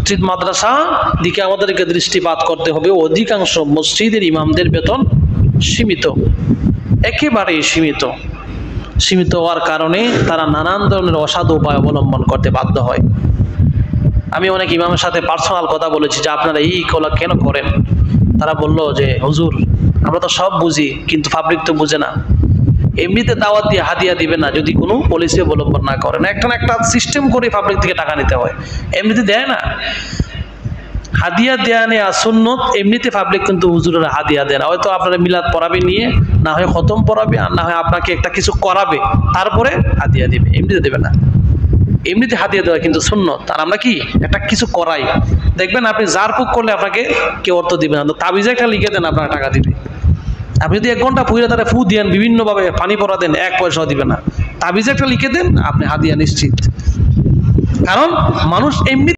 মসজিদ মাদ্রাসা দিকে আমাদেরকে দৃষ্টিপাত করতে হবে। অধিকাংশ মসজিদের ইমামদের বেতন সীমিত, একেবারেই সীমিত। সীমিত হওয়ার কারণে তারা নানান ধরনের অসাধু উপায় অবলম্বন করতে বাধ্য হয়। আমি অনেক ইমামের সাথে পার্সোনাল কথা বলেছি যে আপনারা এই কলা কেন করেন। তারা বলল যে হুজুর আমরা তো সব বুঝি, কিন্তু পাবলিক তো বুঝে না। এমনিতে দাওয়াত দিয়ে হাদিয়া দিবে না যদি কোনো পলিসি অবলম্বন না করে। না, একটা সিস্টেম করে পাবলিক থেকে টাকা নিতে হয়, এমনিতে দেয় না। হাদিয়া দেয়া নেয়া সুন্নত, এমনিতে পাবলিক কিন্তু হুজুরেরা হাদিয়া দেয় না। হয়তো আপনারা মিলাদ পড়াবে নিয়ে, না হয় খতম পড়াবে, আর না হয় আপনাকে একটা কিছু করাবে, তারপরে হাদিয়া দিবে, এমনিতে দেবে না। এমনিতে হাদিয়া দেওয়া কিন্তু সুন্নত। আর আমরা কি একটা কিছু করাই, দেখবেন আপনি জার ফুক করলে আপনাকে কেউ অর্থ দিবে না, তাবিজে একটা লিখে দেন আপনার টাকা দিবে। আপনি যদি 1 ঘন্টা পুইরা তারা ফু দেন, বিভিন্নভাবে পানি পড়া দেন, 1 পয়সাও দিবে না। তাবিজে একটা লিখে দেন, আপনি হাদিয়া নিশ্চিত। কারণ মানুষ এমনি